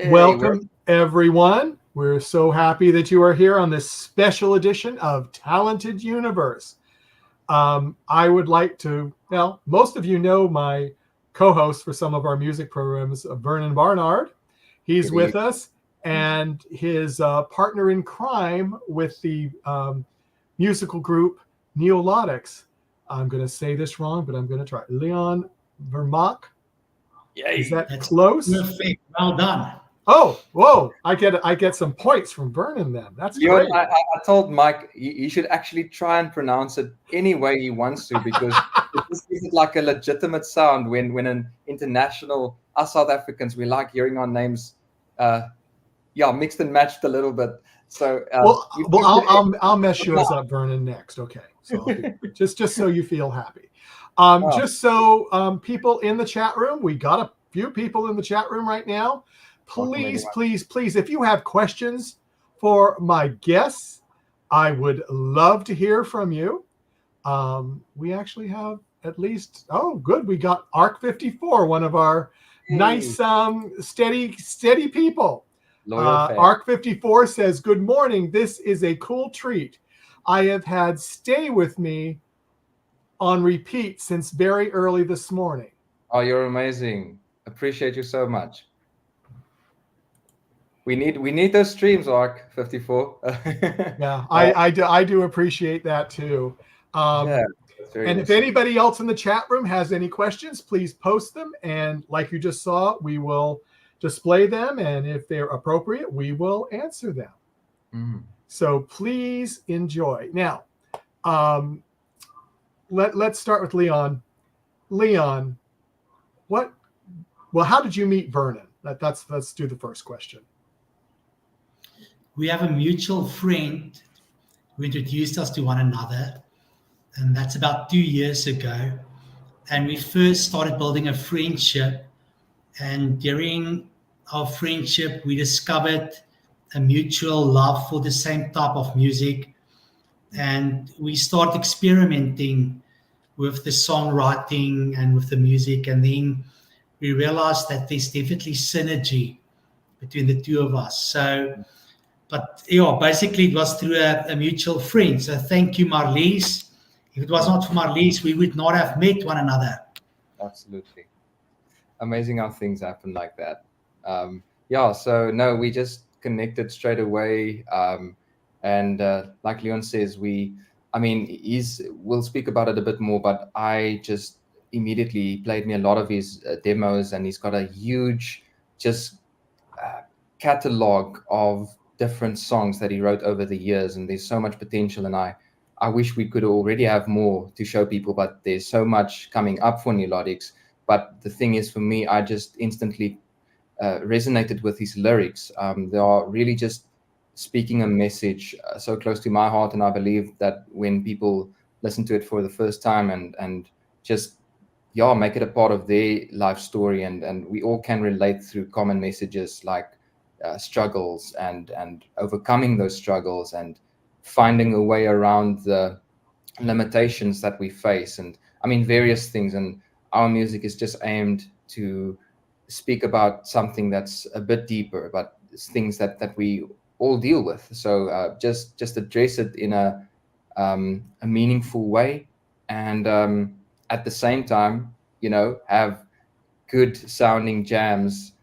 Welcome, everyone. We're so happy that you are here on this special edition of Talented Universe. I would like to, well, most of you know my co-host for some of our music programs, Vernon Barnard. He's with us, and his partner in crime with the musical group Neolodics. I'm going to say this wrong, but I'm going to try. Leon Vermaak. Is that close? Perfect. Well done. Oh, whoa! I get some points from Vernon then. That's Leon, great. I told Mike he should actually try and pronounce it any way he wants to, because it just gives it like a legitimate sound when an international, us South Africans, we like hearing our names mixed and matched a little bit. So I'll mess yours up, Vernon, next. Okay, so just so you feel happy. Just so people in the chat room, we got a few people in the chat room right now. Please, if you have questions for my guests, I would love to hear from you. We actually have at least, good. We got Arc 54, one of our nice, steady people. Arc 54 says, "Good morning. This is a cool treat. I have had Stay With Me on repeat since very early this morning." Oh, you're amazing. Appreciate you so much. We need those streams, Arc 54. Yeah, I do appreciate that too. And if anybody else in the chat room has any questions, please post them. And like you just saw, we will display them. And if they're appropriate, we will answer them. Mm. So please enjoy. Now, let's start with Leon. Leon, how did you meet Vernon? Let's do the first question. We have a mutual friend who introduced us to one another, and that's about 2 years ago. And we first started building a friendship, and during our friendship, we discovered a mutual love for the same type of music, and we started experimenting with the songwriting and with the music, and then we realized that there's definitely synergy between the two of us. So, but basically it was through a mutual friend. So thank you, Marlies. If it was not for Marlies, we would not have met one another. Absolutely. Amazing how things happen like that. So no, we just connected straight away. And like Leon says, we'll speak about it a bit more, but I just immediately played me a lot of his demos, and he's got a huge catalog of different songs that he wrote over the years, and there's so much potential, and I wish we could already have more to show people, but there's so much coming up for Neolodics. But the thing is, for me, I just instantly resonated with his lyrics. They are really just speaking a message so close to my heart, and I believe that when people listen to it for the first time and just make it a part of their life story, and we all can relate through common messages like struggles and overcoming those struggles and finding a way around the limitations that we face, and various things. And our music is just aimed to speak about something that's a bit deeper, but things that we all deal with. So just address it in a meaningful way, and at the same time, have good sounding jams,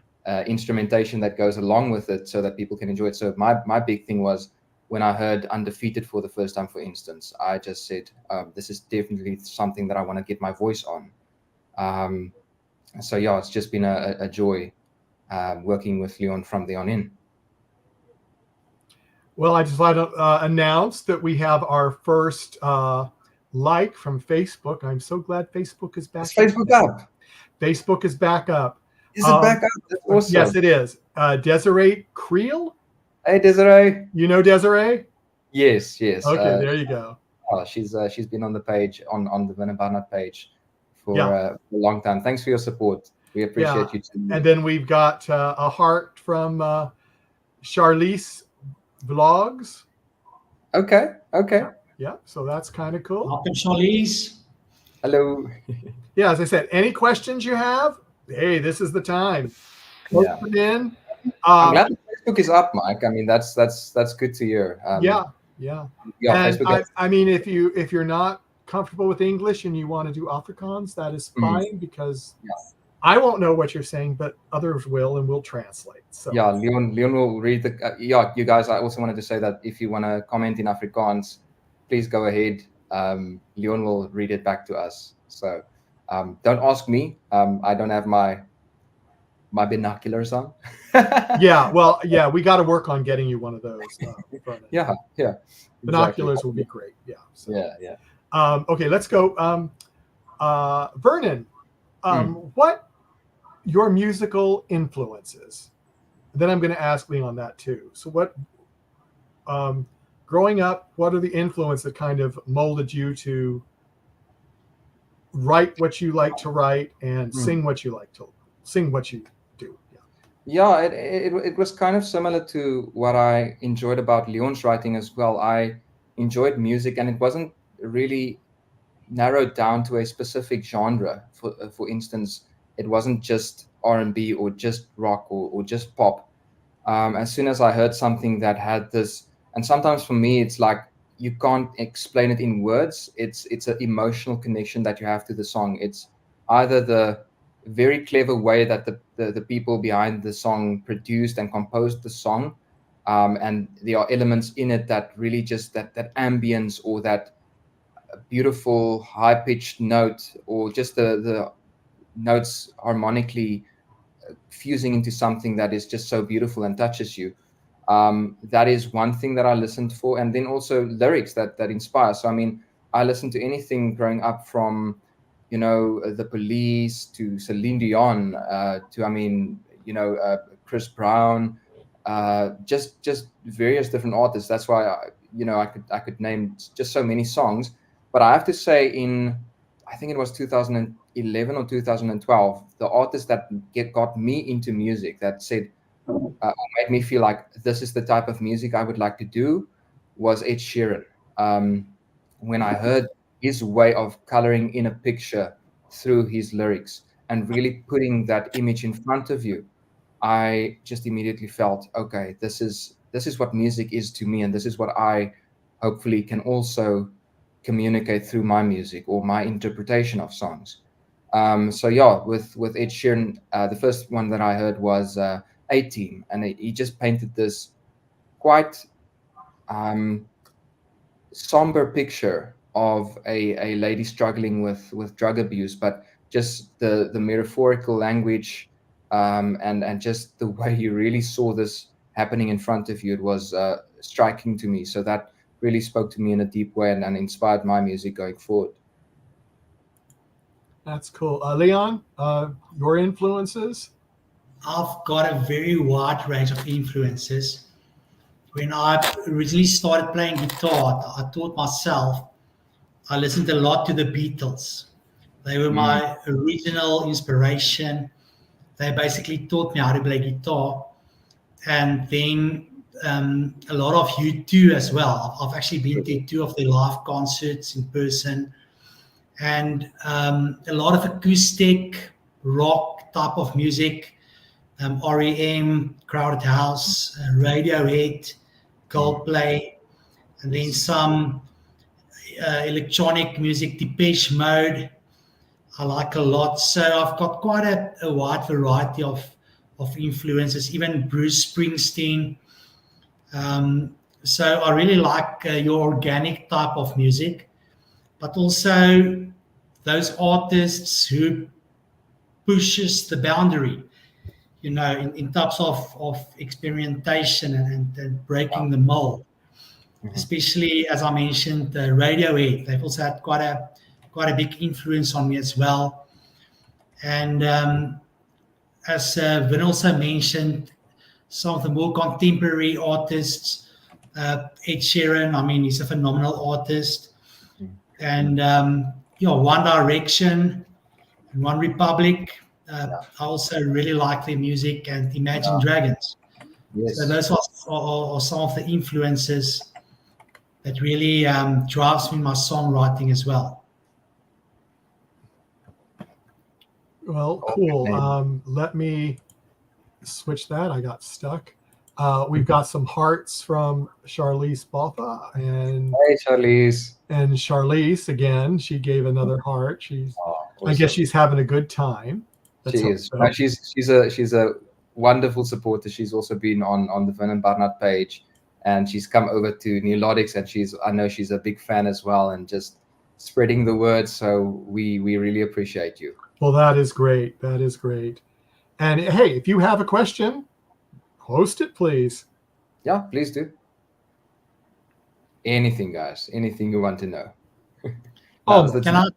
instrumentation that goes along with it, so that people can enjoy it. So my big thing was, when I heard Undefeated for the first time, for instance, I just said, this is definitely something that I want to get my voice on. It's just been a joy working with Leon from there on in. Well, I just want to announce that we have our first like from Facebook. I'm so glad Facebook is back. Is Facebook up? Facebook is back up. Is it back up? That's awesome. Yes, it is. Desiree Creel. Hey, Desiree. You know Desiree? Yes. Okay, there you go. She's been on the page, on the Barnard page for a long time. Thanks for your support. We appreciate you too. And then we've got a heart from Charlize Vlogs. Okay. Yeah, so that's kind of cool. Welcome, Charlize. Hello. Yeah, as I said, any questions you have, hey, this is the time. Post them in. I'm glad the Facebook is up, Mike. I mean, that's good to hear. Yeah. And Facebook. I mean, if you're not comfortable with English and you want to do Afrikaans, that is fine, because I won't know what you're saying, but others will, and we'll translate. So yeah, Leon will read the. You guys. I also wanted to say that if you want to comment in Afrikaans, please go ahead. Leon will read it back to us. So don't ask me. I don't have my binoculars on. yeah, well, yeah, we got to work on getting you one of those. Yeah. Binoculars exactly. will be great. Yeah. So. Yeah. Okay, let's go. Vernon, what your musical influences? Then I'm going to ask Leon that too. So what, growing up, what are the influences that kind of molded you to write what you like to write and sing what you like to sing, what you do? Yeah, it was kind of similar to what I enjoyed about Leon's writing as well. I enjoyed music, and it wasn't really narrowed down to a specific genre. For instance, it wasn't just R&B or just rock or just pop. As soon as I heard something that had this, and sometimes for me it's like you can't explain it in words. It's an emotional connection that you have to the song. It's either the very clever way that the people behind the song produced and composed the song, and there are elements in it that really just that ambience or that beautiful high-pitched note, or just the notes harmonically fusing into something that is just so beautiful and touches you. That is one thing that I listened for, and then also lyrics that inspire. So I mean, I listened to anything growing up from, the Police to Celine Dion, to Chris Brown, just various different artists. That's why I could name just so many songs. But I have to say, I think it was 2011 or 2012, the artist that got me into music, that said, made me feel like this is the type of music I would like to do, was Ed Sheeran. When I heard his way of coloring in a picture through his lyrics and really putting that image in front of you, I just immediately felt, okay, this is what music is to me, and this is what I hopefully can also communicate through my music or my interpretation of songs. So yeah, with Ed Sheeran, the first one that I heard was A-Team, and he just painted this quite somber picture of a lady struggling with drug abuse, but just the metaphorical language, and just the way you really saw this happening in front of you, it was striking to me. So that really spoke to me in a deep way and inspired my music going forward. That's cool. Leon, your influences? I've got a very wide range of influences. When I originally started playing guitar, I taught myself. I listened a lot to the Beatles. They were my original inspiration. They basically taught me how to play guitar. And then a lot of U2 as well. I've actually been to 2 of their live concerts in person. And a lot of acoustic rock type of music, REM, Crowded House, Radiohead, Coldplay, and then some electronic music, Depeche Mode, I like a lot. So I've got quite a wide variety of influences, even Bruce Springsteen. So I really like your organic type of music, but also those artists who pushes the boundary, in types of experimentation and breaking the mold. Especially, as I mentioned, Radiohead. They've also had quite a big influence on me as well. And as Vin also mentioned, some of the more contemporary artists, Ed Sheeran, I mean, he's a phenomenal artist. And One Direction and One Republic. I also really like their music, and Imagine Dragons. Yes. So those are some of the influences that really drives me in my songwriting as well. Well, cool. Let me switch that. I got stuck. We've got some hearts from Charlize Botha Hey, Charlize. and Charlize again. She gave another heart. Awesome. I guess she's having a good time. She is. No, she's a wonderful supporter. She's also been on the Vernon Barnard page, and she's come over to Neolodics, and I know she's a big fan as well, and just spreading the word. So we really appreciate you. Well, that is great. That is great. And hey, if you have a question, post it, please. Yeah, please do. Anything, guys. Anything you want to know. Can I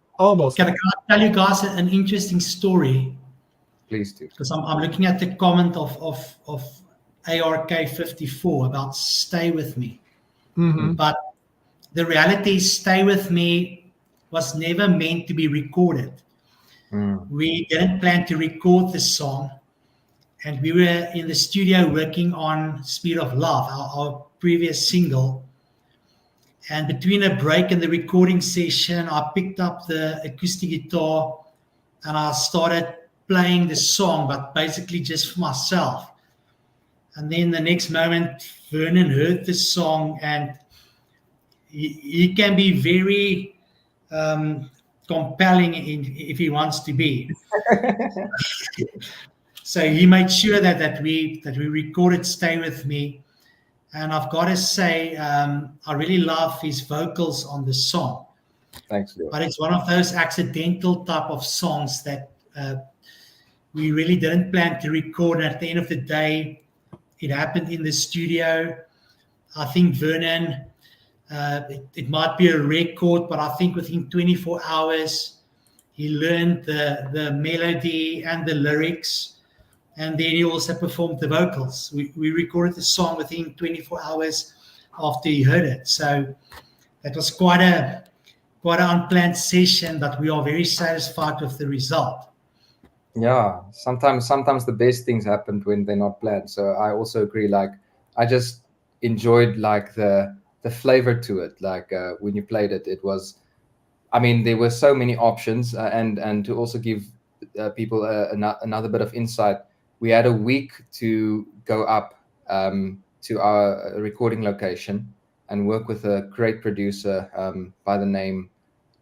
tell you guys an interesting story? Please do. Because I'm looking at the comment of ARK54 about Stay With Me. Mm-hmm. But the reality is Stay With Me was never meant to be recorded. We didn't plan to record the song. And we were in the studio working on Speed of Love, our previous single. And between a break and the recording session, I picked up the acoustic guitar and I started playing the song, but basically just for myself. And then the next moment, Vernon heard the song, and he can be very compelling if he wants to be. So he made sure that we recorded Stay With Me. And I've got to say, I really love his vocals on the song. Thanks, Leo. But it's one of those accidental type of songs that we really didn't plan to record. And at the end of the day, it happened in the studio. I think Vernon, it might be a record, but I think within 24 hours, he learned the melody and the lyrics. And then he also performed the vocals. We recorded the song within 24 hours after he heard it. So that was quite an unplanned session, but we are very satisfied with the result. Yeah, sometimes the best things happened when they're not planned. So I also agree. Like, I just enjoyed like the flavor to it. Like when you played it, it was, I mean, there were so many options, and to also give people another bit of insight. We had a week to go up to our recording location and work with a great producer by the name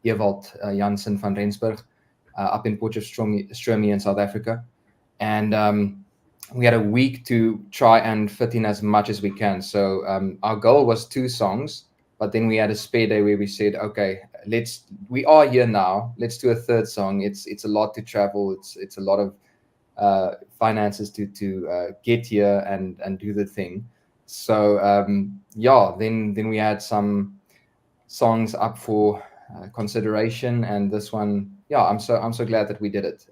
Ewald Jansen van Rensburg up in Potchefstroom in South Africa. And we had a week to try and fit in as much as we can. So our goal was 2 songs, but then we had a spare day where we said, okay, we are here now. Let's do a 3rd song. It's a lot to travel. It's a lot of finances to get here and do the thing. So then we had some songs up for consideration, and this one, I'm so glad that we did it.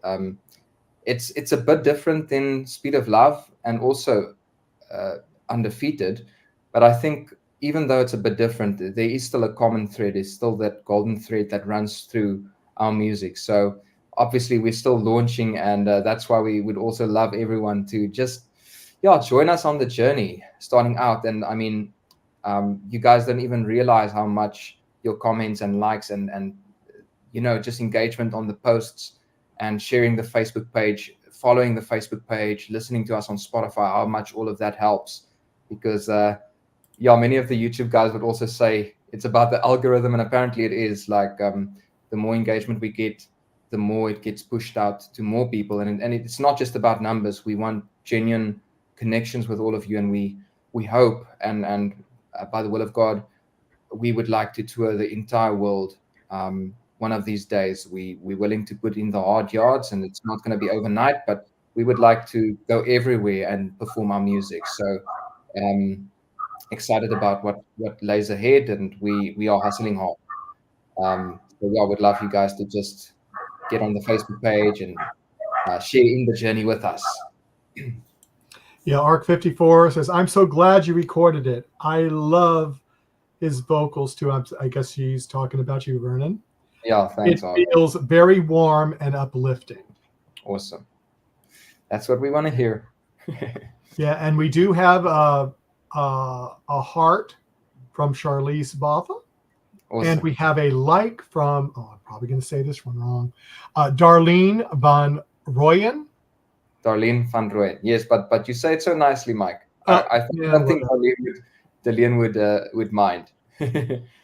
It's a bit different than Speed of Love and also Undefeated, but I think even though it's a bit different, there is still a common thread. There's still that golden thread that runs through our music. So obviously we're still launching, and that's why we would also love everyone to just join us on the journey starting out. And I mean, you guys don't even realize how much your comments and likes and just engagement on the posts and sharing the Facebook page, following the Facebook page, listening to us on Spotify, how much all of that helps. Because many of the YouTube guys would also say it's about the algorithm, and apparently it is. Like the more engagement we get, the more it gets pushed out to more people. And it's not just about numbers. We want genuine connections with all of you, and we hope and by the will of God, we would like to tour the entire world one of these days. We're willing to put in the hard yards, and it's not going to be overnight, but we would like to go everywhere and perform our music. So excited about what lays ahead, and we are hustling hard. So I would love you guys to just get on the Facebook page and share in the journey with us. Yeah, Arc54 says, I'm so glad you recorded it. I love his vocals too. I guess he's talking about you, Vernon. Yeah, thanks. It feels very warm and uplifting. Awesome. That's what we want to hear. Yeah, and we do have a heart from Charlize Botha. Awesome. And we have a like from, I'm probably going to say this one wrong, Darlene van Rooyen. Darlene van Rooyen. Yes, but you say it so nicely, Mike. I don't think Darlene would mind.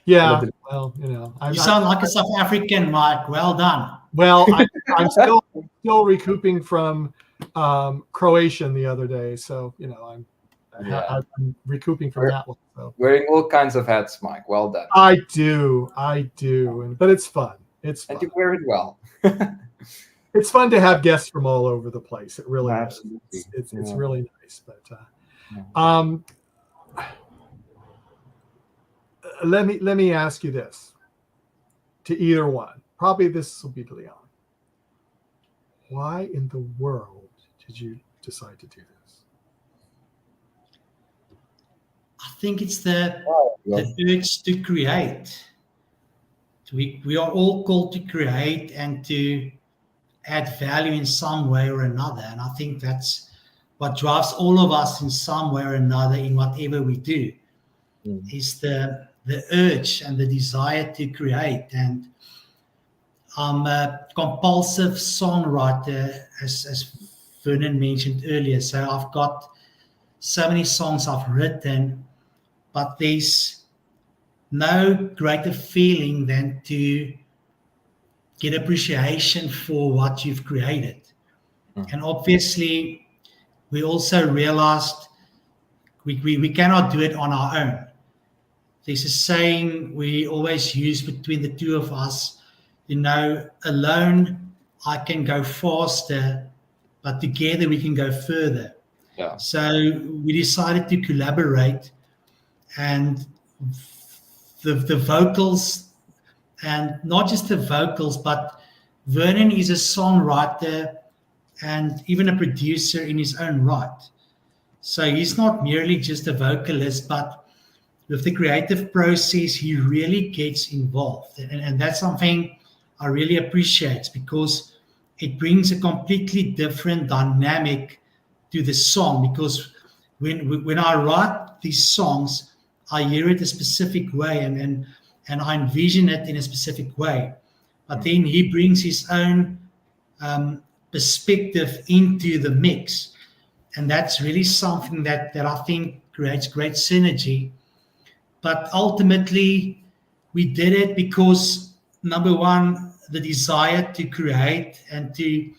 Yeah, well, you sound like a South African, Mike. Well done. Well, I'm still recouping from Croatian the other day, so I'm recouping from that one. So. Wearing all kinds of hats, Mike. Well done. I do, but it's fun. It's fun. And you wear it well. It's fun to have guests from all over the place. It really is. It's really nice. But let me ask you this, to either one. Probably this will be to Leon. Why in the world did you decide to do this? I think it's the urge to create. We are all called to create and to add value in some way or another. And I think that's what drives all of us in some way or another in whatever we do, is the urge and the desire to create. And I'm a compulsive songwriter, as Vernon mentioned earlier. So I've got so many songs I've written, but there's no greater feeling than to get appreciation for what you've created. And obviously, we also realized we cannot do it on our own. There's a saying we always use between the two of us, alone I can go faster, but together we can go further. Yeah. So we decided to collaborate, and the vocals, and not just the vocals, but Vernon is a songwriter and even a producer in his own right. So he's not merely just a vocalist, but with the creative process, he really gets involved. And that's something I really appreciate, because it brings a completely different dynamic to the song. Because when I write these songs, I hear it a specific way and I envision it in a specific way. But then he brings his own perspective into the mix. And that's really something that I think creates great synergy. But ultimately, we did it because, number one, the desire to create and to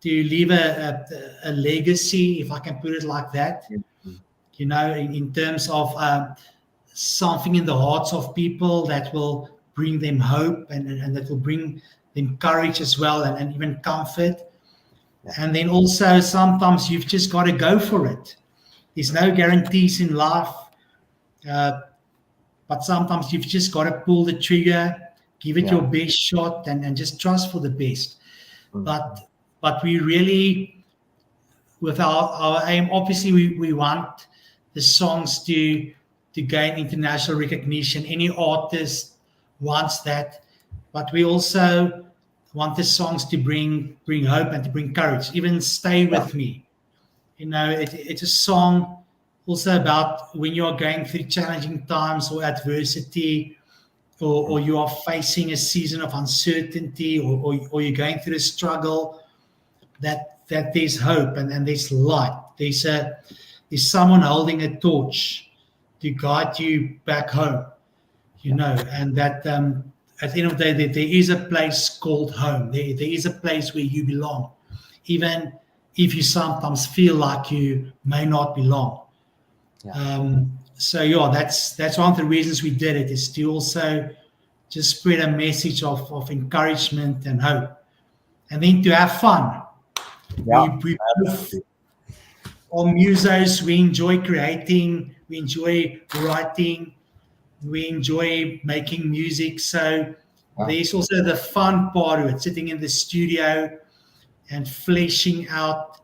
leave a legacy, if I can put it like that, in terms of something in the hearts of people that will bring them hope and that will bring them courage as well, and even comfort. And then also, sometimes you've just got to go for it. There's no guarantees in life, but sometimes you've just got to pull the trigger, give it your best shot, and just trust for the best. But we really, with our aim, obviously we want the songs to gain international recognition. Any artist wants that, but we also want the songs to bring hope and to bring courage. Even Stay With Me, it's a song also about when you are going through challenging times or adversity, or you are facing a season of uncertainty, or you're going through a struggle, that there's hope and there's light. There's someone holding a torch to guide you back home, and that at the end of the day, there is a place called home. There is a place where you belong, even if you sometimes feel like you may not belong. That's one of the reasons we did it, is to also just spread a message of encouragement and hope, and then to have fun. We both are musos. We enjoy creating, we enjoy writing, we enjoy making music. So there's also the fun part of it, sitting in the studio and fleshing out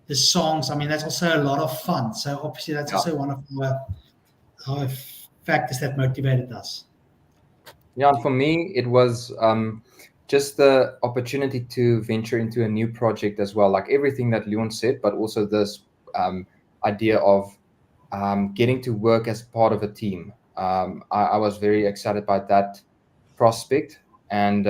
the songs. I mean, that's also a lot of fun. So obviously that's also one of our factors that motivated us. Yeah, and for me, it was just the opportunity to venture into a new project as well, like everything that Leon said, but also this idea of getting to work as part of a team. I was very excited by that prospect, and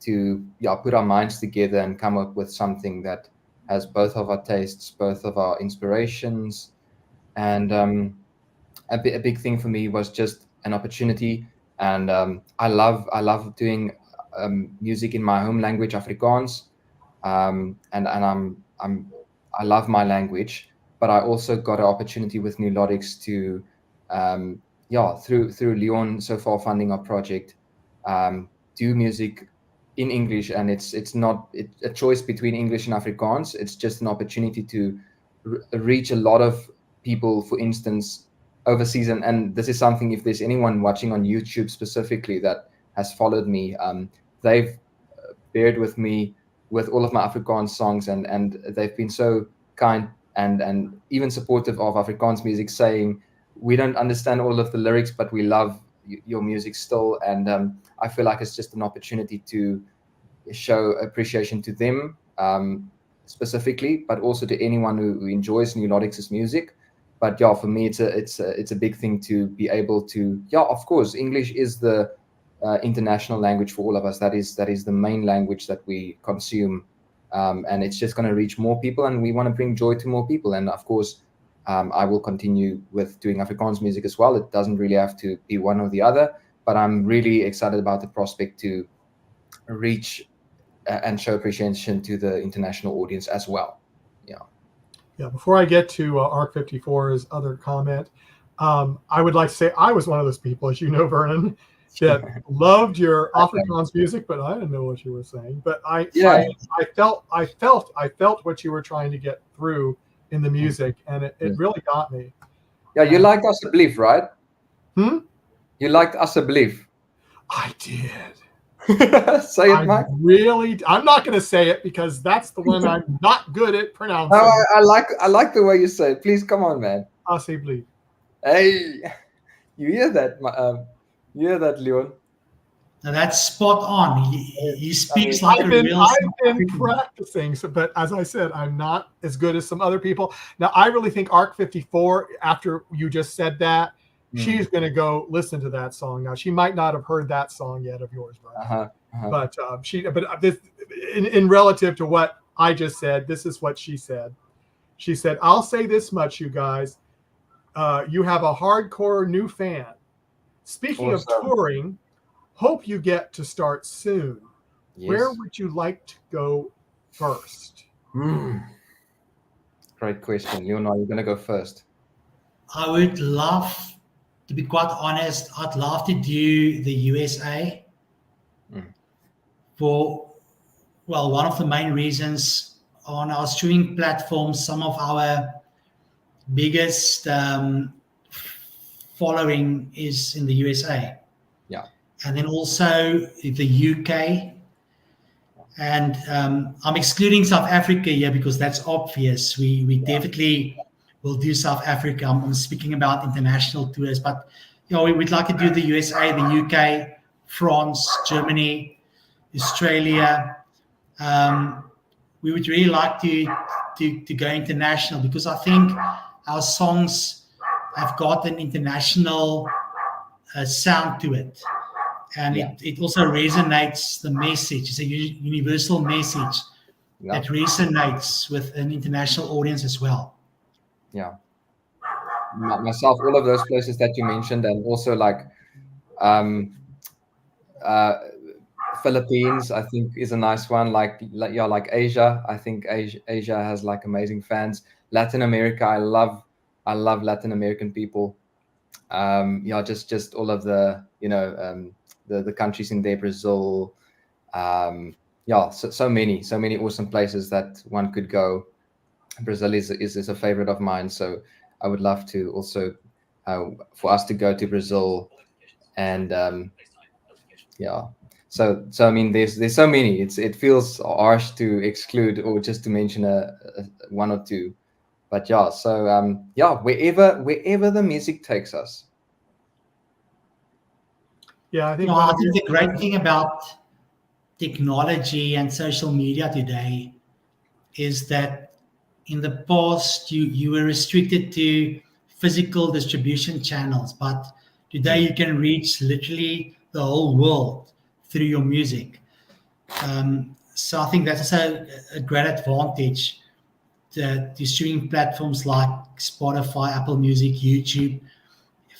to put our minds together and come up with something that has both of our tastes, both of our inspirations, and a big thing for me was just an opportunity. And I love doing music in my home language, Afrikaans, and I love my language. But I also got an opportunity with Neolodics to through Leon so far funding our project, do music in English, and it's not a choice between English and Afrikaans. It's just an opportunity to reach a lot of people, for instance, overseas. And this is something, if there's anyone watching on YouTube specifically that has followed me, they've bared with me with all of my Afrikaans songs, and they've been so kind and even supportive of Afrikaans music, saying we don't understand all of the lyrics, but we love your music still. And I feel like it's just an opportunity to show appreciation to them specifically, but also to anyone who enjoys Neolodics' music. But yeah, for me, it's a big thing to be able to, of course, English is the international language for all of us. That is the main language that we consume, and it's just going to reach more people, and we want to bring joy to more people. And of course, I will continue with doing Afrikaans music as well. It doesn't really have to be one or the other, but I'm really excited about the prospect to reach and show appreciation to the international audience as well. Yeah, before I get to ARC 54's other comment, I would like to say I was one of those people, as you know, Vernon, that loved your Afrikaans music, but I didn't know what you were saying. But I felt what you were trying to get through in the music, and it really got me. Yeah, you liked Asseblief, right? You liked Asseblief. I did. Say it, Mike. I'm not going to say it because that's the one I'm not good at pronouncing. No, I like the way you say it. Please, come on, man. Asseblief. Hey, you hear that? You hear that, Leon? Now that's spot on. He speaks like I've been practicing, but as I said, I'm not as good as some other people. Now, I really think ARC 54, after you just said that, she's going to go listen to that song. Now, she might not have heard that song yet of yours, Brian. But in relative to what I just said, this is what she said. She said, "I'll say this much, you guys. You have a hardcore new fan. Speaking of touring, hope you get to start soon. Yes. Where would you like to go first?" Great question. Leon, are you going to go first? I would love, to be quite honest, I'd love to do the USA for, well, one of the main reasons on our streaming platforms, some of our biggest following is in the USA. Yeah. And then also the UK. And I'm excluding South Africa here because that's obvious. We definitely will do South Africa. I'm speaking about international tours, but we'd like to do the USA, the UK, France, Germany, Australia. We would really like to go international because I think our songs have got an international sound to it. And it also resonates the message. It's a universal message that resonates with an international audience as well. Yeah. Myself, all of those places that you mentioned, and also like Philippines, I think is a nice one. Like Asia. I think Asia has like amazing fans. Latin America, I love Latin American people. Just all of the the countries in there, Brazil. So many awesome places that one could go. Brazil is a favorite of mine, so I would love to also for us to go to Brazil, and So I mean, there's so many. It feels harsh to exclude or just to mention a one or two, but wherever the music takes us. Yeah, I think the great thing about technology and social media today is that in the past you were restricted to physical distribution channels, but today you can reach literally the whole world through your music. So I think that's a great advantage to streaming platforms like Spotify, Apple Music, YouTube,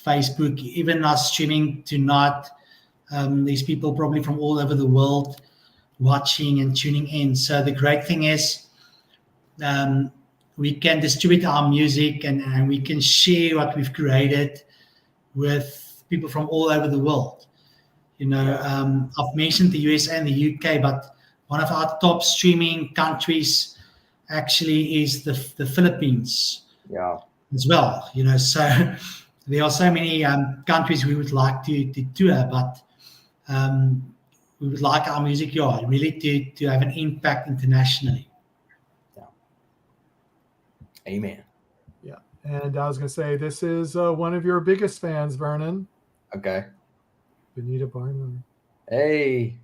Facebook, even us streaming tonight. There's people probably from all over the world watching and tuning in. So the great thing is we can distribute our music and we can share what we've created with people from all over the world. I've mentioned the USA and the UK, but one of our top streaming countries actually is the Philippines as well. So there are so many countries we would like to tour, but we would like our music really to have an impact internationally. Amen. Yeah. And I was going to say, this is one of your biggest fans, Vernon. Okay. Benita Barnard. Hey.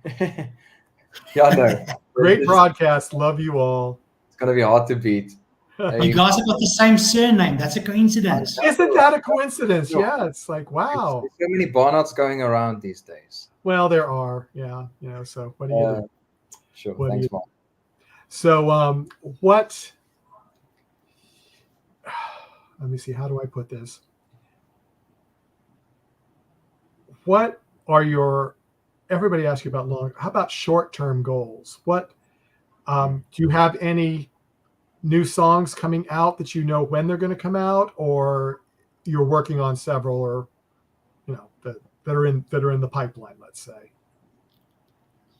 No. Great broadcast. Love you all. It's going to be hard to beat. Hey. You guys have got the same surname. That's a coincidence. Isn't that a coincidence? Yeah, it's like, wow. There's so many Barnards going around these days. Well, there are. Yeah. So what do you do? Sure. What Thanks, Mark. So what... Let me see. How do I put this? What are your... Everybody asks you about long... How about short-term goals? What... do you have any new songs coming out that you know when they're going to come out, or you're working on several, or that are in the pipeline, let's say?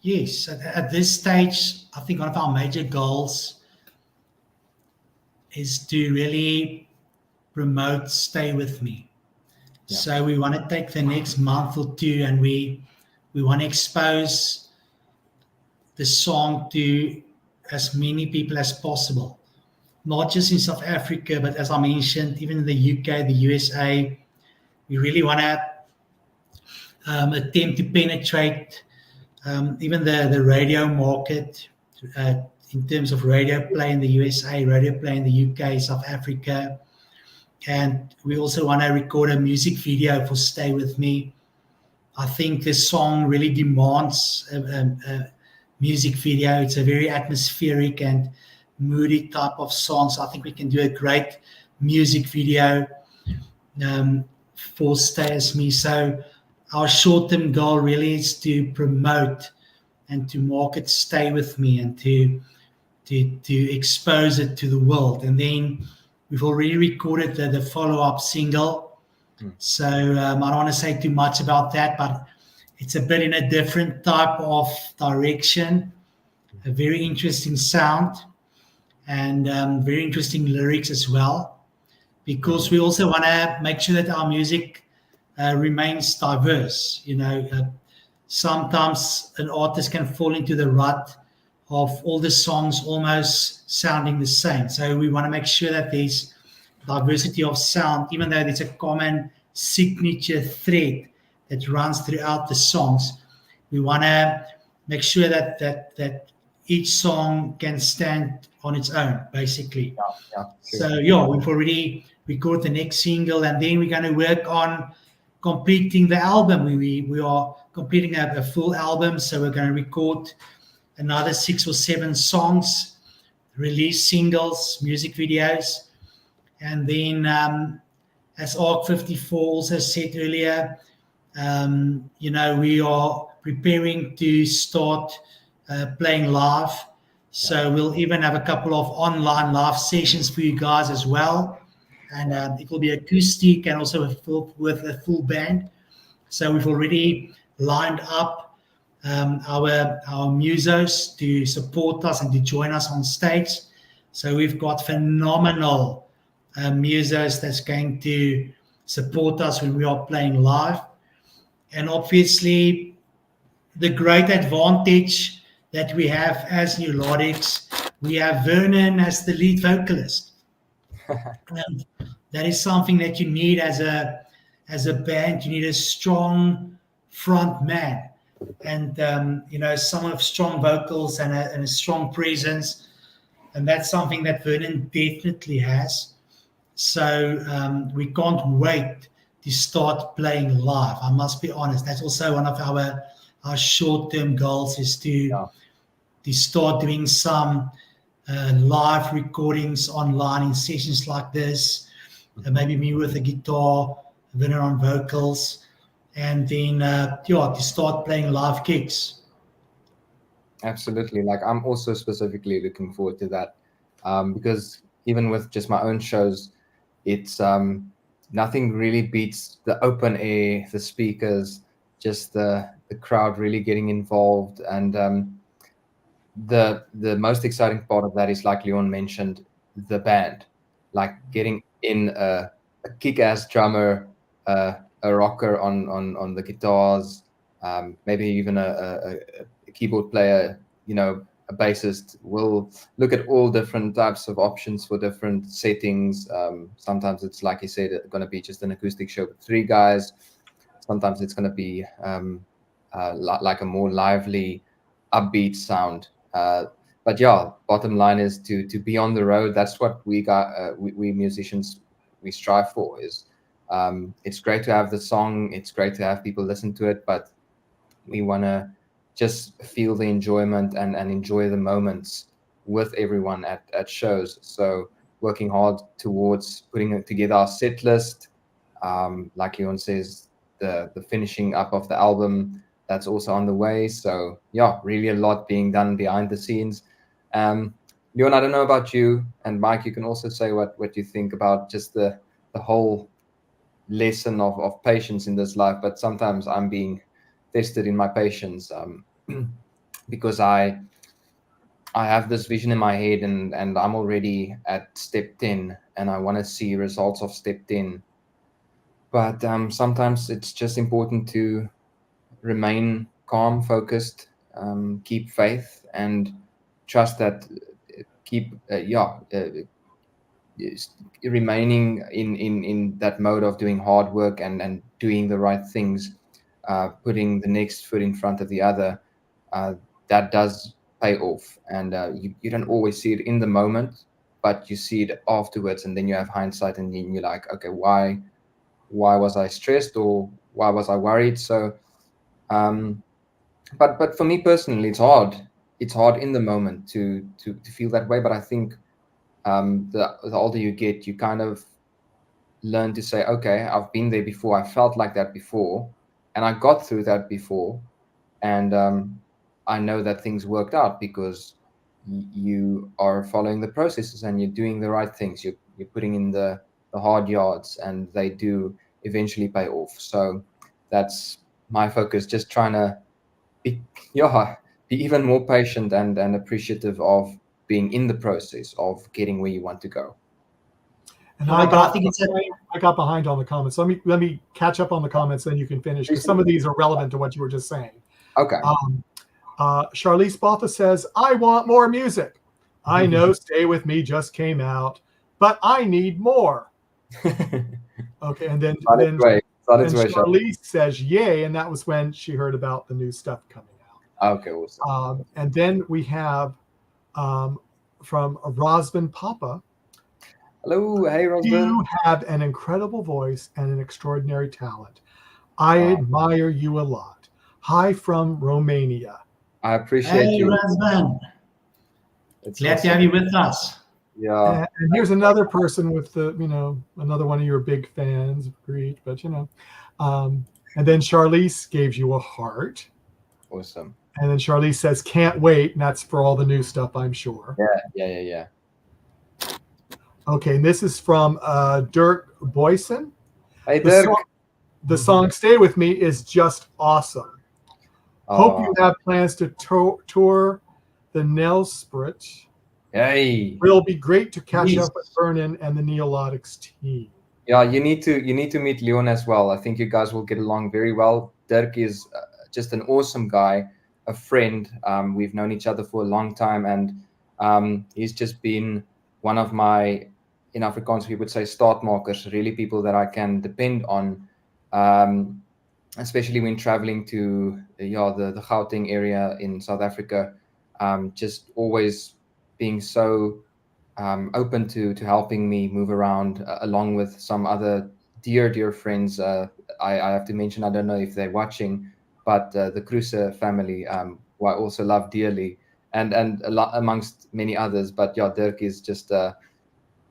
Yes, at this stage, I think one of our major goals is to really promote Stay With Me. Yeah. So we want to take the next month or two and we want to expose the song to as many people as possible, not just in South Africa, but as I mentioned, even in the UK, the USA. We really want to attempt to penetrate even the radio market in terms of radio play in the USA, radio play in the UK, South Africa. And we also want to record a music video for Stay With Me. I think this song really demands a music video. It's a very atmospheric and moody type of song. So I think we can do a great music video for Stay With Me. So our short-term goal really is to promote and to market Stay With Me and to expose it to the world. And then we've already recorded the follow-up single. So I don't want to say too much about that, but it's a bit in a different type of direction, a very interesting sound, and very interesting lyrics as well, because we also want to make sure that our music remains diverse. Sometimes an artist can fall into the rut of all the songs almost sounding the same. So we want to make sure that there's diversity of sound, even though there's a common signature thread that runs throughout the songs. We want to make sure that each song can stand on its own, basically. Sure. So we've already recorded the next single, and then we're going to work on completing the album. We are completing a full album, so we're going to record another 6 or 7 songs, release singles, music videos, and then as ARC 54 also said earlier, we are preparing to start playing live. So we'll even have a couple of online live sessions for you guys as well. And it will be acoustic and also with a full band. So we've already lined up our musos to support us and to join us on stage. So we've got phenomenal musos that's going to support us when we are playing live. And obviously, the great advantage that we have as Neolodics, we have Vernon as the lead vocalist. And that is something that you need as a band. You need a strong front man, and someone with strong vocals and a strong presence. And that's something that Vernon definitely has. So we can't wait to start playing live. I must be honest. That's also one of our short-term goals, is to start doing some live recordings online in sessions like this, maybe me with a guitar, Vernon on vocals, and then to start playing live gigs. Absolutely. Like I'm also specifically looking forward to that, because even with just my own shows, it's nothing really beats the open air, the speakers, just the crowd really getting involved, and the most exciting part of that is, like Leon mentioned, the band, like getting in a kick-ass drummer, a rocker on the guitars, maybe even a keyboard player, a bassist. Will look at all different types of options for different settings. Sometimes it's, like you said, going to be just an acoustic show with 3 guys. Sometimes it's going to be like a more lively, upbeat sound. But yeah, bottom line is to be on the road. That's what we got. We musicians, we strive for. Is it's great to have the song. It's great to have people listen to it, but we want to just feel the enjoyment and enjoy the moments with everyone at shows. So working hard towards putting together our set list. Like Leon says, the finishing up of the album, that's also on the way. So yeah, really a lot being done behind the scenes. Leon, I don't know about you, and Mike, you can also say what you think about just the whole lesson of patience in this life. But sometimes I'm being tested in my patience, because I have this vision in my head, and I'm already at step 10, and I want to see results of step 10. But sometimes it's just important to remain calm, focused, keep faith, and trust that keep remaining in that mode of doing hard work and doing the right things, putting the next foot in front of the other. That does pay off, and you don't always see it in the moment, but you see it afterwards, and then you have hindsight, and then you're like, okay, why was I stressed, or why was I worried? So but for me personally, it's hard in the moment to feel that way. But I think the older you get, you kind of learn to say, okay, I've been there before, I felt like that before, and I got through that before, and I know that things worked out because you are following the processes and you're doing the right things. You're putting in the hard yards, and they do eventually pay off. So that's my focus, just trying to be even more patient and appreciative of being in the process of getting where you want to go. And Oh I my got God, I think it's I got behind on the comments. Let me catch up on the comments, then you can finish, because some of these are relevant to what you were just saying. Okay. Charlize Botha says, I want more music. I know Stay With Me just came out, but I need more. Okay, and then Charlize says, yay, and that was when she heard about the new stuff coming out. Okay, awesome. And then we have from Rosman Papa. Hello, hey Rosman. You have an incredible voice and an extraordinary talent. I admire you a lot. Hi from Romania. I appreciate you. Hey, Rosman. Glad to have you with us. Yeah. And here's another person with another one of your big fans. Great, but and then Charlize gave you a heart. Awesome. And then Charlize says, can't wait. And that's for all the new stuff, I'm sure. Yeah. Okay, and this is from Dirk Boyson. Hey, Dirk. The song Stay With Me is just awesome. Hope you have plans to tour the Nelsprit. Hey. It'll be great to catch up with Vernon and the Neolodics team. Yeah, you need to meet Leon as well. I think you guys will get along very well. Dirk is just an awesome guy, a friend. We've known each other for a long time, and he's just been one of my, in Afrikaans we would say, startmakers, really people that I can depend on, especially when traveling to the Gauteng area in South Africa. Just always being so open to helping me move around, along with some other dear friends. I have to mention, I don't know if they're watching, but the Kruse family, who I also love dearly. and a lot amongst many others. But yeah, Dirk is just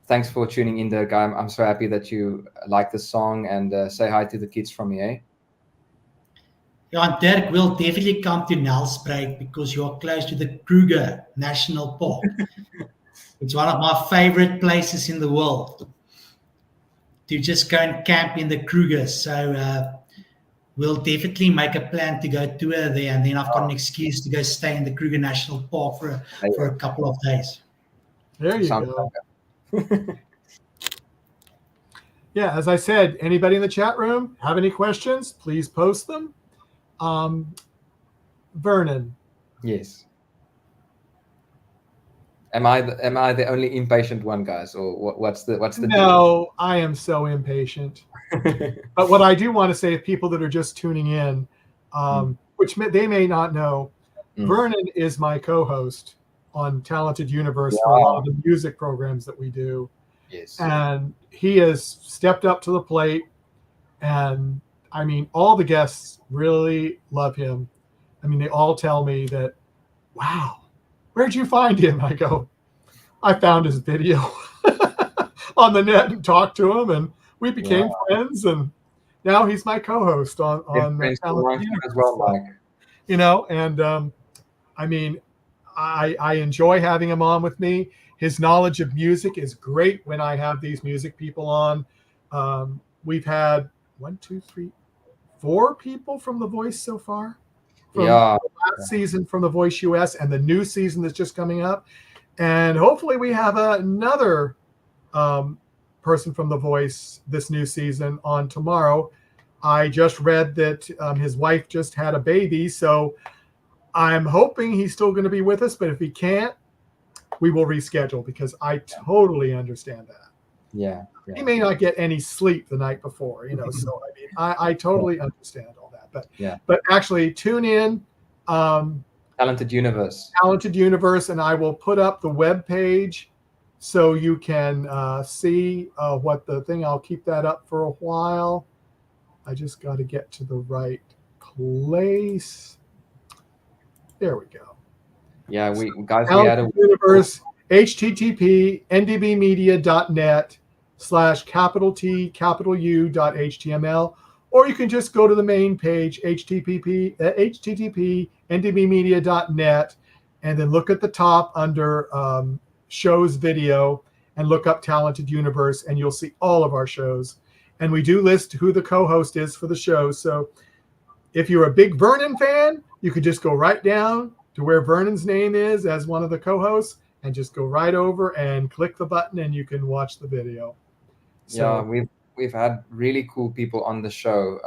thanks for tuning in, Dirk. I'm so happy that you like the song, and say hi to the kids from me, eh? Yeah, and Dirk will definitely come to Nelspruit because you are close to the Kruger National Park. It's one of my favorite places in the world to just go and camp in the Kruger. So we'll definitely make a plan to go tour there, and then I've got an excuse to go stay in the Kruger National Park for a couple of days. There you go. Yeah, as I said, anybody in the chat room have any questions, please post them. Vernon. Yes. Am I the only impatient one, guys, or what's the No, deal? I am so impatient. But what I do want to say, if people that are just tuning in, which they may not know, Vernon is my co-host on Talented Universe for a lot of the music programs that we do. Yes. And he has stepped up to the plate, and I mean, all the guests really love him. I mean, they all tell me that, wow, where'd you find him? I go, I found his video on the net and talked to him, and we became friends, and now he's my co-host on Talented Universe as well, Mike. You know, and I mean, I enjoy having him on with me. His knowledge of music is great when I have these music people on. We've had 4 people from The Voice so far. From last season from The Voice US, and the new season that's just coming up. And hopefully we have another person from The Voice this new season on tomorrow. I just read that his wife just had a baby, so I'm hoping he's still going to be with us, but if he can't, we will reschedule, because I totally understand that. Yeah. He may not get any sleep the night before, you know, so I mean, I totally understand all that. But actually tune in. Talented Universe. Talented Universe, and I will put up the web page so you can see what the thing. I'll keep that up for a while. I just got to get to the right place. There we go. Yeah, we had a Universe, http ndbmedia.net/T U.html, or you can just go to the main page, http ndbmedia.net, and then look at the top under shows video and look up Talented Universe, and you'll see all of our shows. And we do list who the co-host is for the show. So if you're a big Vernon fan, you could just go right down to where Vernon's name is as one of the co-hosts, and just go right over and click the button, and you can watch the video. So, yeah, we've had really cool people on the show.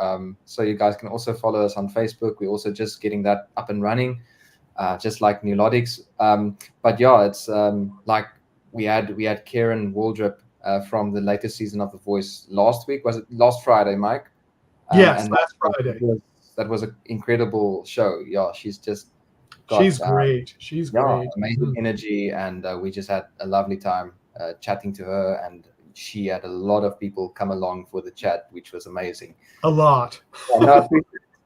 So you guys can also follow us on Facebook. We're also just getting that up and running, just like Neolodics. But yeah, it's like we had Karen Waldrop from the latest season of The Voice last week. Was it last Friday, Mike? Yes, last Friday. That was an incredible show. Yeah, she's great. She's great. Amazing energy, and we just had a lovely time chatting to her, and she had a lot of people come along for the chat, which was amazing. A lot. I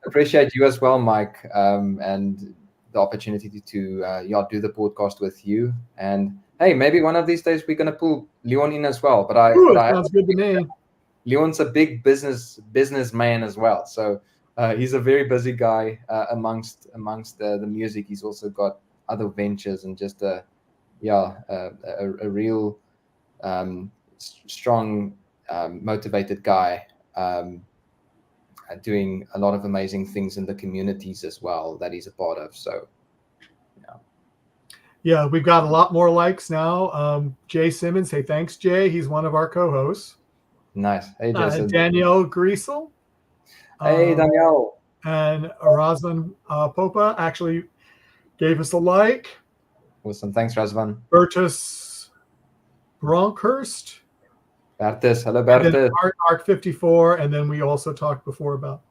appreciate you as well, Mike, and the opportunity to do the podcast with you. And hey, maybe one of these days we're gonna pull Leon in as well. But sounds good to me. Leon's a big businessman as well, so he's a very busy guy. Amongst the music, he's also got other ventures, and just a real strong, motivated guy, doing a lot of amazing things in the communities as well that he's a part of. So yeah, we've got a lot more likes now. Jay Simmons, hey, thanks, Jay. He's one of our co-hosts. Nice. Hey, Jason. Danielle Griesel. Hey, Danielle. And Razvan Popa actually gave us a like. Awesome. Thanks, Razvan. Bertus Bronkhurst. Bertus. Hello, Bertus. Arc 54. And then we also talked before about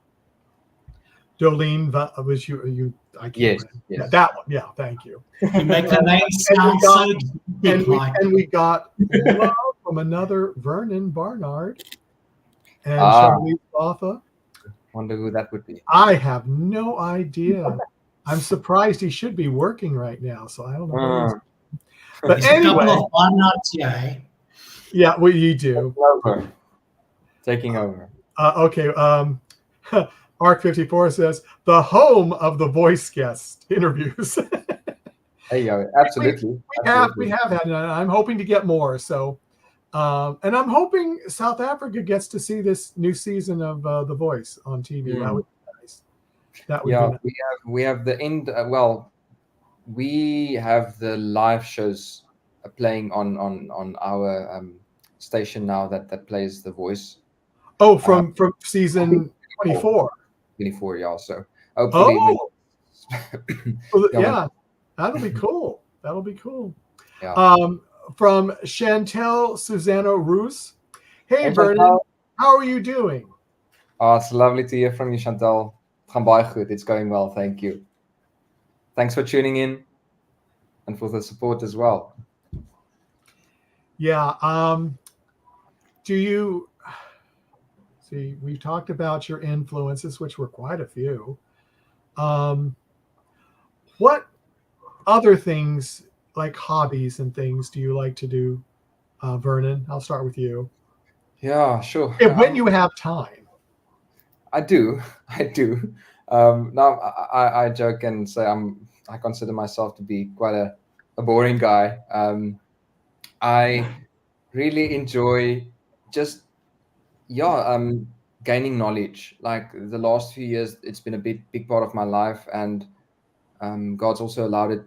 Dolene. Was you? I can't yes. Yeah, that one. Yeah, thank you. You make the name sound so big. And we got love from another Vernon Barnard and Charlize Botha. Wonder who that would be. I have no idea. I'm surprised. He should be working right now, so I don't know. What he's... But There's a anyway, couple of Barnards here, eh? yeah, well, you do. Taking over. Okay. Arc 54 says the home of the voice guest interviews. There you go. Absolutely. We have had. I'm hoping to get more. So, and I'm hoping South Africa gets to see this new season of The Voice on TV. That would be nice. That would be nice. We have the end. We have the live shows playing on our station now that plays The Voice. Oh, from season 24. 24, yeah. So hopefully, yeah, that'll be cool. That'll be cool. Yeah. From Chantel Susanna Roos. Hey, Vernon, Chantel. how are you doing? Oh, it's lovely to hear from you, Chantel. Gaan baie goed. It's going well, thank you. Thanks for tuning in and for the support as well. Yeah. Do you see? We talked about your influences, which were quite a few. What other things, like hobbies and things, do you like to do, Vernon? I'll start with you. Yeah, sure. When you have time. I do. Now I joke and say I consider myself to be quite a boring guy. I really enjoy just gaining knowledge. Like the last few years, it's been a big part of my life, and God's also allowed it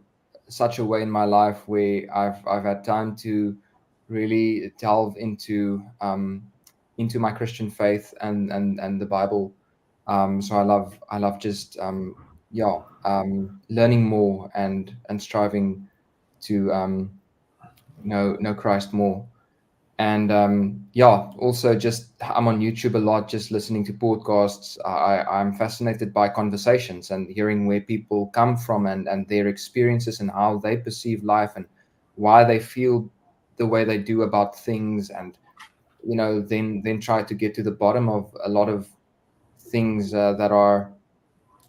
such a way in my life where I've had time to really delve into my Christian faith and the Bible. So I love just learning more and striving to know Christ more. And also just I'm on YouTube a lot, just listening to podcasts. I'm fascinated by conversations and hearing where people come from and their experiences and how they perceive life and why they feel the way they do about things, and then try to get to the bottom of a lot of things that are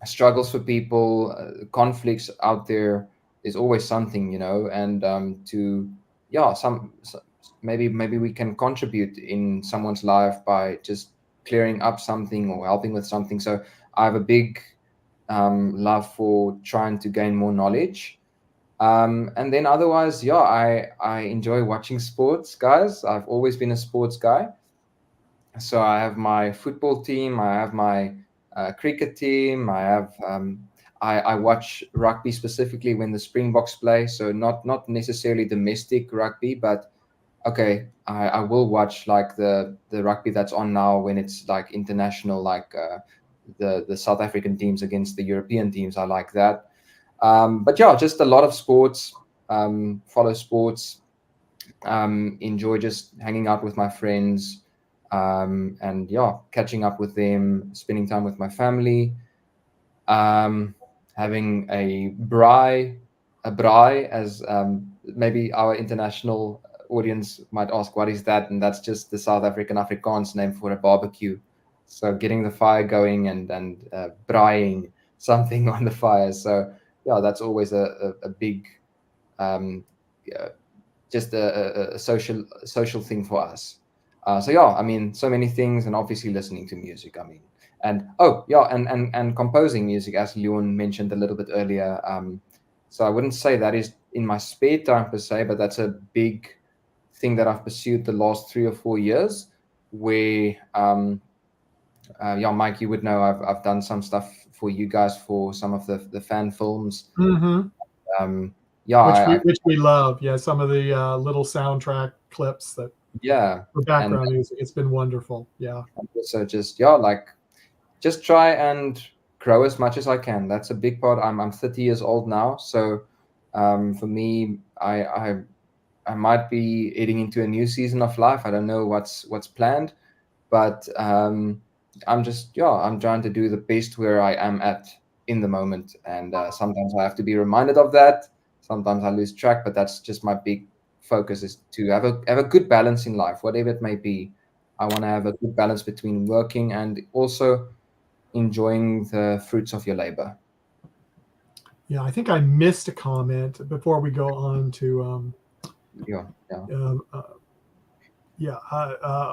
struggles for people, conflicts out there. There's always something, and maybe we can contribute in someone's life by just clearing up something or helping with something. So I have a big love for trying to gain more knowledge. And then otherwise, I enjoy watching sports, guys. I've always been a sports guy. So I have my football team, I have my cricket team, I have I watch rugby specifically when the Springboks play. So not necessarily domestic rugby, but okay, I will watch like the rugby that's on now when it's like international, like the South African teams against the European teams. I like that. But yeah, just a lot of sports, follow sports, enjoy just hanging out with my friends, and catching up with them, spending time with my family, having a braai as maybe our international audience might ask, what is that? And that's just the South African Afrikaans name for a barbecue. So getting the fire going and braaiing something on the fire. So yeah, that's always a big just a social thing for us. So yeah, I mean, so many things, and obviously listening to music. I mean, and composing music, as Leon mentioned a little bit earlier. So I wouldn't say that is in my spare time per se, but that's a big thing that I've pursued the last 3 or 4 years. Where Mike, you would know I've done some stuff for you guys for some of the fan films. Mm-hmm. Which we love. Yeah, some of the little soundtrack clips that for background music. It's been wonderful. Yeah. So just just try and grow as much as I can. That's a big part. I'm 30 years old now, so for me, I might be heading into a new season of life. I don't know what's planned, but I'm trying to do the best where I am at in the moment, and sometimes I have to be reminded of that. Sometimes I lose track, but that's just my big focus, is to have a good balance in life, whatever it may be. I want to have a good balance between working and also enjoying the fruits of your labor. Yeah, I think I missed a comment before we go on to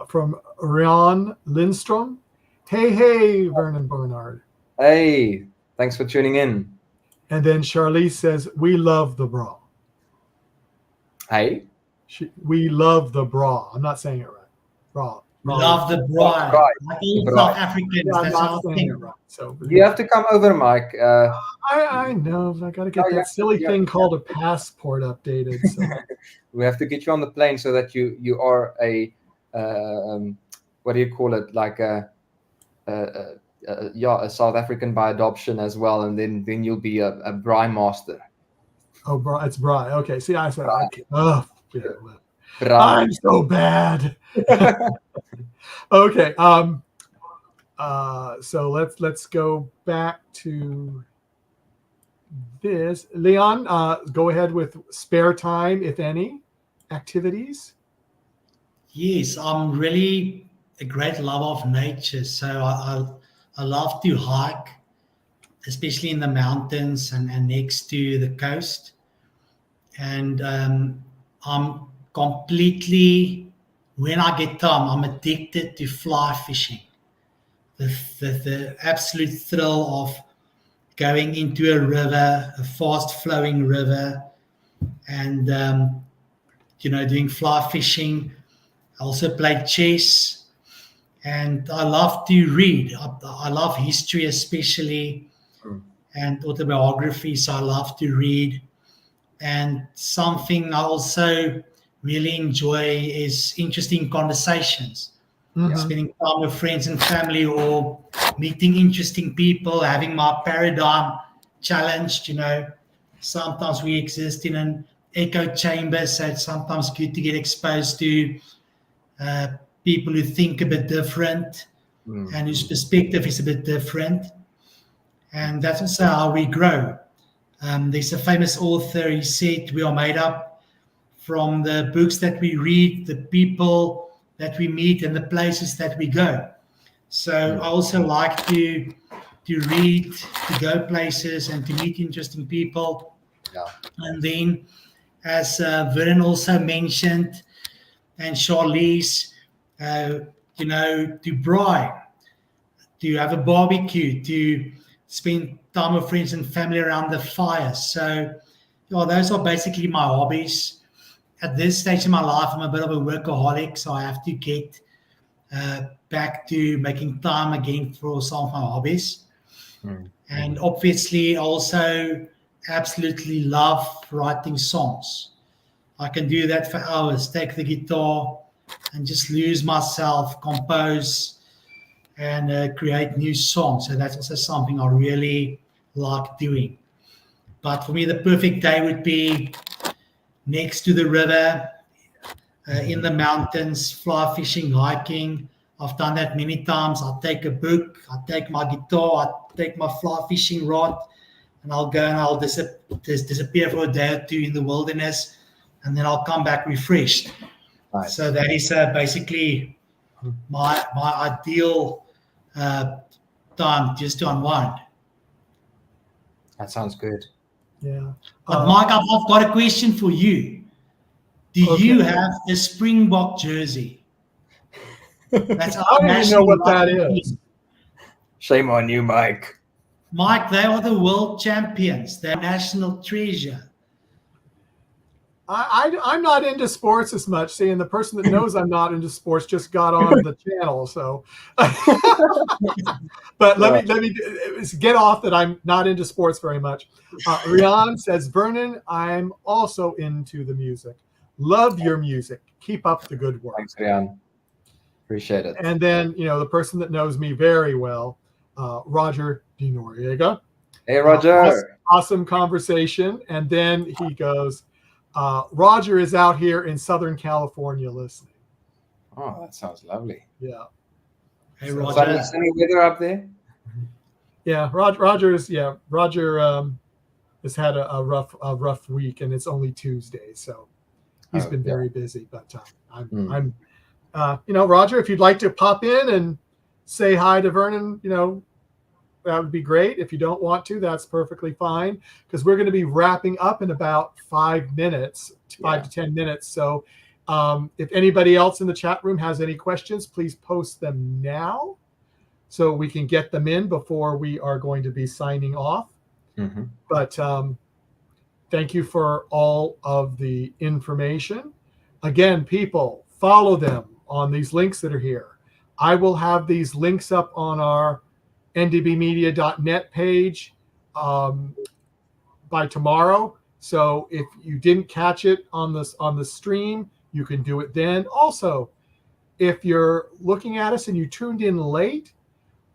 from Rian Lindstrom. Hey, Vernon Barnard. Hey, thanks for tuning in. And then Charlize says, "We love the bra." Hey, we love the bra. I'm not saying it right. Bra. Love the bride. Right. Like all South Africans, Yeah, I'm that's not our saying thing. it right. So you have to come over, Mike. I know. I got to get that silly thing called a passport updated. So we have to get you on the plane so that you are a what do you call it? Like a South African by adoption as well, and then you'll be a braai master. Oh, bra, it's bra. Okay. See, I said, okay. Oh, yeah. Braai. I'm so bad. Okay. So let's go back to this. Leon, go ahead with spare time, if any, activities. Yes, I'm really a great lover of nature. So I love to hike, especially in the mountains and next to the coast. And I'm completely, when I get time, I'm addicted to fly fishing. The absolute thrill of going into a river, a fast flowing river, and doing fly fishing. I also play chess, and I love to read. I love history especially, and autobiography, so I love to read. And something I also really enjoy is interesting conversations. Mhm. Spending time with friends and family, or meeting interesting people, having my paradigm challenged. Sometimes we exist in an echo chamber, so it's sometimes good to get exposed to people who think a bit different and whose perspective is a bit different. And that's also how we grow. There's a famous author, he said, we are made up from the books that we read, the people that we meet, and the places that we go. So I also like to read, to go places, and to meet interesting people. Yeah. And then, as Vernon also mentioned, and Charlize, to braai, to have a barbecue, to spend time with friends and family around the fire. So those are basically my hobbies. At this stage in my life, I'm a bit of a workaholic, so I have to get back to making time again for some of my hobbies. And obviously, I also absolutely love writing songs. I can do that for hours, take the guitar and just lose myself, compose, and create new songs. So that's also something I really like doing. But for me, the perfect day would be next to the river, in the mountains, fly fishing, hiking. I've done that many times. I'll take a book, I'll take my guitar, I'll take my fly fishing rod, and I'll go and I'll disappear for a day or two in the wilderness, and then I'll come back refreshed. Nice. So that is basically my ideal time just to unwind. That sounds good. Yeah. But Mike, I've got a question for you. Do you have a Springbok jersey? That's I don't even know what that is. Shame on you, Mike. Mike, they are the world champions. They're national treasure. I'm not into sports as much. See, and the person that knows I'm not into sports just got on the channel. So, but let me get off that I'm not into sports very much. Rian says, Vernon, I'm also into the music. Love your music. Keep up the good work. Thanks, Rian. Appreciate it. And then, the person that knows me very well, Roger De Noriega. Hey, Roger. Awesome conversation. And then he goes, Roger is out here in Southern California listening. Oh, that sounds lovely. Yeah. Hey, Roger. Sunny weather up there? Yeah, Roger has had a rough week, and it's only Tuesday, so he's been very busy. But I'm Roger, if you'd like to pop in and say hi to Vernon, that would be great. If you don't want to, that's perfectly fine, because we're going to be wrapping up in about 5 minutes, 5 to 10 minutes. So if anybody else in the chat room has any questions, please post them now so we can get them in before we are going to be signing off. But thank you for all of the information. Again, people, follow them on these links that are here. I will have these links up on our ndbmedia.net page by tomorrow. So if you didn't catch it on the stream, you can do it then. Also, if you're looking at us and you tuned in late,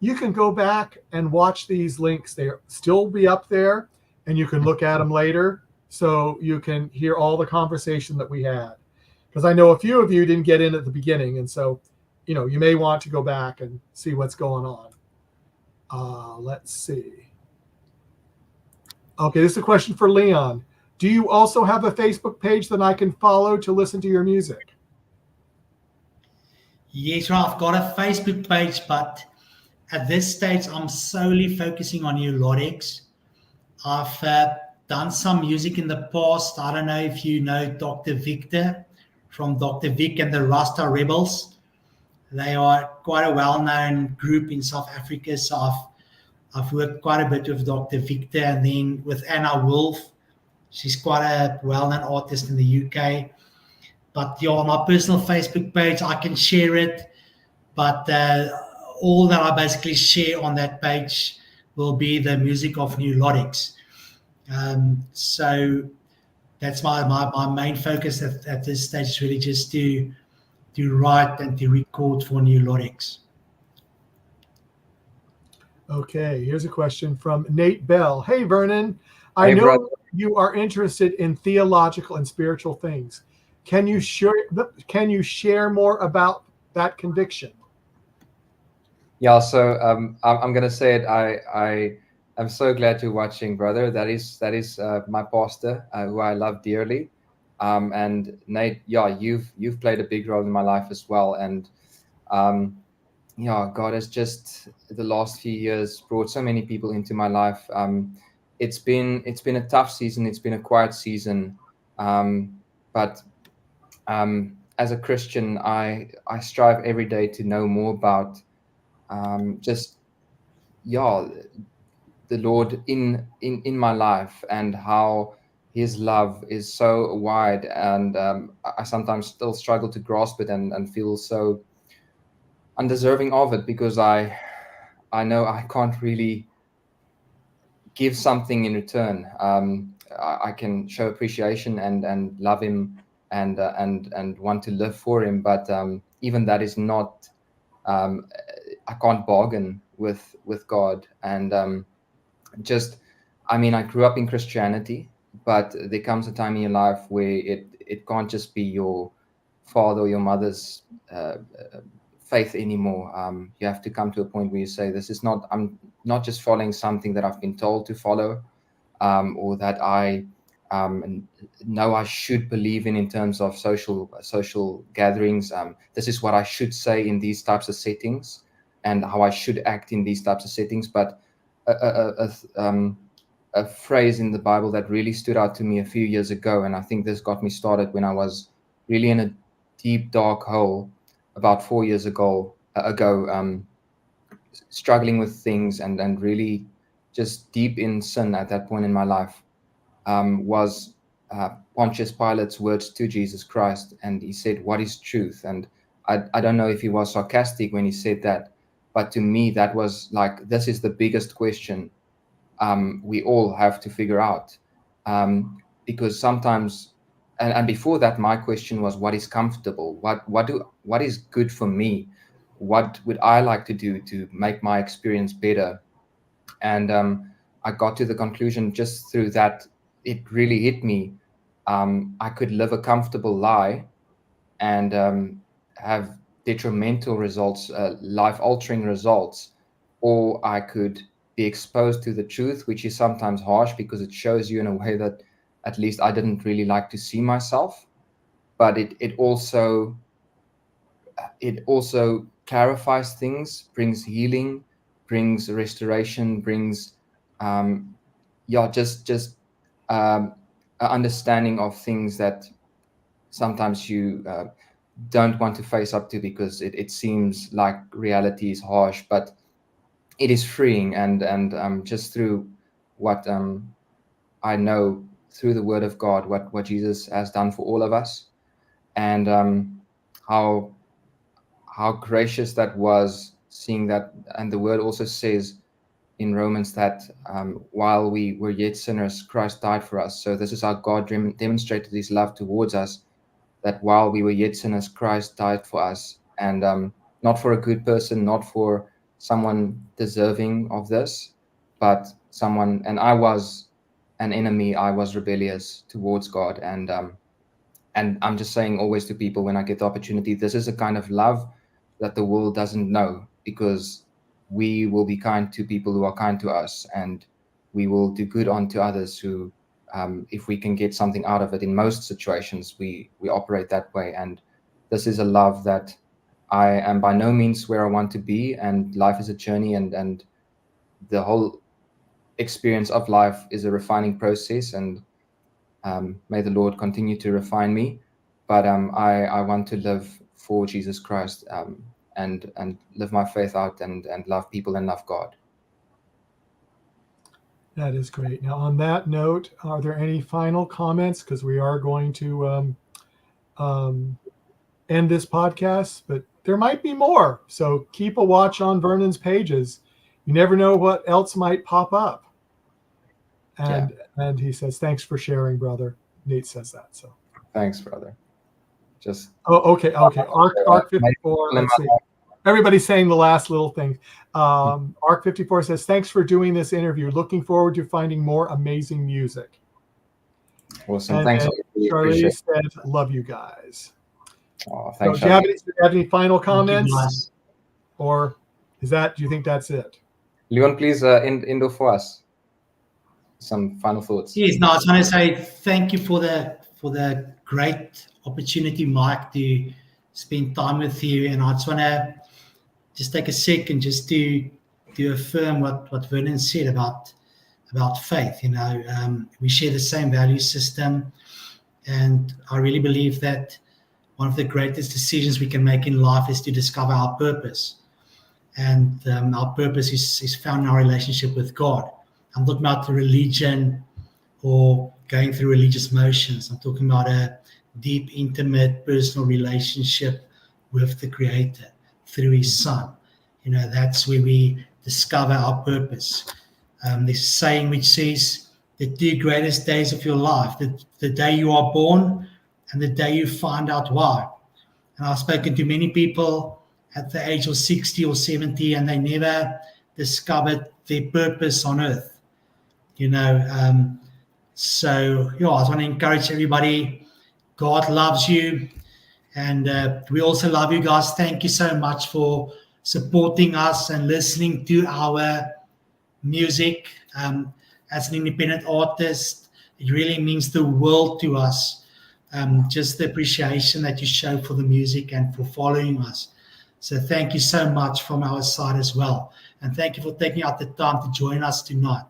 you can go back and watch these links. They'll still be up there, and you can look at them later, so you can hear all the conversation that we had. Because I know a few of you didn't get in at the beginning, and so you may want to go back and see what's going on. Let's see. Okay, this is a question for Leon. Do you also have a Facebook page that I can follow to listen to your music? Yes, right. I've got a Facebook page, but at this stage, I'm solely focusing on Neolodics. I've done some music in the past. I don't know if you know Dr. Victor from Dr. Vic and the Rasta Rebels. They are quite a well-known group in South Africa. So I've worked quite a bit with Dr. Victor, and then with Anna Wolf. She's quite a well-known artist in the UK. But on my personal Facebook page, I can share it. But all that I basically share on that page will be the music of Neolodics. So that's my main focus at this stage, is really just to write and to record for Neolodics. Okay, here's a question from Nate Bell. Hey, Vernon, I know you are interested in theological and spiritual things. Can you share more about that conviction? Yeah, so I'm gonna say it. I am so glad you're watching, brother. That is my pastor, who I love dearly. And Nate, yeah, you've played a big role in my life as well. And yeah, God has just the last few years brought so many people into my life. It's been a tough season. It's been a quiet season, but as a Christian, I strive every day to know more about the Lord in my life, and how His love is so wide, and I sometimes still struggle to grasp it and feel so undeserving of it, because I know I can't really give something in return. I can show appreciation and love Him and want to live for Him, but even that is not. I can't bargain with God, and I grew up in Christianity, but there comes a time in your life where it can't just be your father or your mother's faith anymore. You have to come to a point where you say, I'm not just following something that I've been told to follow, or that I know I should believe in terms of social gatherings. This is what I should say in these types of settings, and how I should act in these types of settings. But a phrase in the Bible that really stood out to me a few years ago, and I think this got me started when I was really in a deep, dark hole about 4 years ago, struggling with things and really just deep in sin at that point in my life, was Pontius Pilate's words to Jesus Christ. And he said, "What is truth?" And I don't know if he was sarcastic when he said that, but to me, that was like, this is the biggest question we all have to figure out. Because sometimes, and before that, my question was, what is comfortable? What is good for me? What would I like to do to make my experience better? And I got to the conclusion just through that, it really hit me. I could live a comfortable lie and have detrimental results, life-altering results, or I could be exposed to the truth, which is sometimes harsh because it shows you in a way that at least I didn't really like to see myself. But it also clarifies things, brings healing, brings restoration, brings just an understanding of things that sometimes you don't want to face up to because it seems like reality is harsh, but it is freeing. And just through what I know through the Word of God, what Jesus has done for all of us, and how gracious that was, seeing that. And the Word also says in Romans that while we were yet sinners, Christ died for us. So this is how God demonstrated his love towards us, that while we were yet sinners, Christ died for us. And not for a good person, not for someone deserving of this, but someone, and I was an enemy, I was rebellious towards God. And I'm just saying always to people when I get the opportunity, this is a kind of love that the world doesn't know, because we will be kind to people who are kind to us, and we will do good unto others who, if we can get something out of it. In most situations, we operate that way. And this is a love that I am by no means where I want to be, and life is a journey, and the whole experience of life is a refining process, and may the Lord continue to refine me. But I want to live for Jesus Christ, and live my faith out, and love people and love God. That is great. Now, on that note, are there any final comments? Because we are going to end this podcast, but there might be more. So keep a watch on Vernon's pages. You never know what else might pop up. And he says, "Thanks for sharing, brother." Nate says that. So thanks, brother. Just okay. Arc 54. Let's see. Everybody's saying the last little thing. Arc 54 says, "Thanks for doing this interview. Looking forward to finding more amazing music." Awesome. And thanks. Charlie says, "Love you guys." Oh, thanks. So, do you have any final comments, or do you think that's it? Leon, please end off for us. Some final thoughts. Yes, no, I just want to say thank you for the great opportunity, Mike, to spend time with you. And I just want to take a second just to affirm what Vernon said about faith. You know, we share the same value system, and I really believe that one of the greatest decisions we can make in life is to discover our purpose. And our purpose is found in our relationship with God. I'm talking about the religion or going through religious motions. I'm talking about a deep, intimate, personal relationship with the Creator through His Son. You know, that's where we discover our purpose. There's a saying which says the two greatest days of your life, the day you are born and the day you find out why. And I've spoken to many people at the age of 60 or 70, and they never discovered their purpose on earth. You know, so I just want to encourage everybody. God loves you, and we also love you guys. Thank you so much for supporting us and listening to our music. As an independent artist, it really means the world to us. Just the appreciation that you show for the music and for following us. So thank you so much from our side as well. And thank you for taking out the time to join us tonight.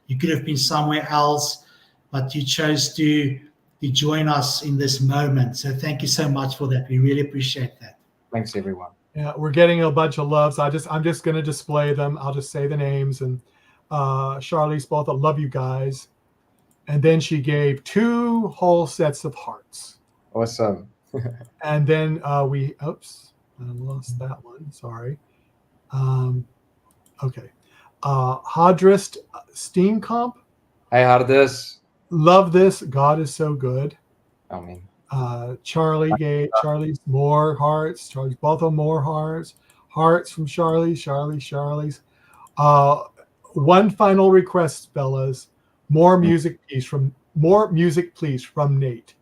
You could have been somewhere else, but you chose to join us in this moment. So thank you so much for that. We really appreciate that. Thanks, everyone. Yeah, we're getting a bunch of loves. I'm just going to display them. I'll just say the names. And Charlize both, I love you guys. And then she gave 2 whole sets of hearts. Awesome. And then I lost that one. Sorry. Okay. Hadrist Steam Comp. Hey, Hardis. Love this. God is so good. Amen. Charlie's more hearts. Charlie's both of more hearts. Hearts from Charlie's. One final request, fellas. More music, please, from Nate.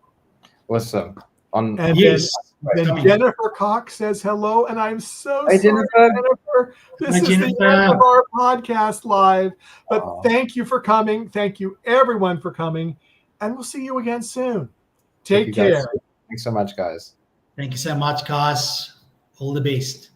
Awesome. And yes. then Jennifer Cox says hello, and I'm so Hi, sorry, Jennifer. This is Jennifer. the end of our podcast live. But Thank you for coming. Thank you, everyone, for coming. And we'll see you again soon. Take care. Thanks so much, guys. Thank you so much, guys. All the best.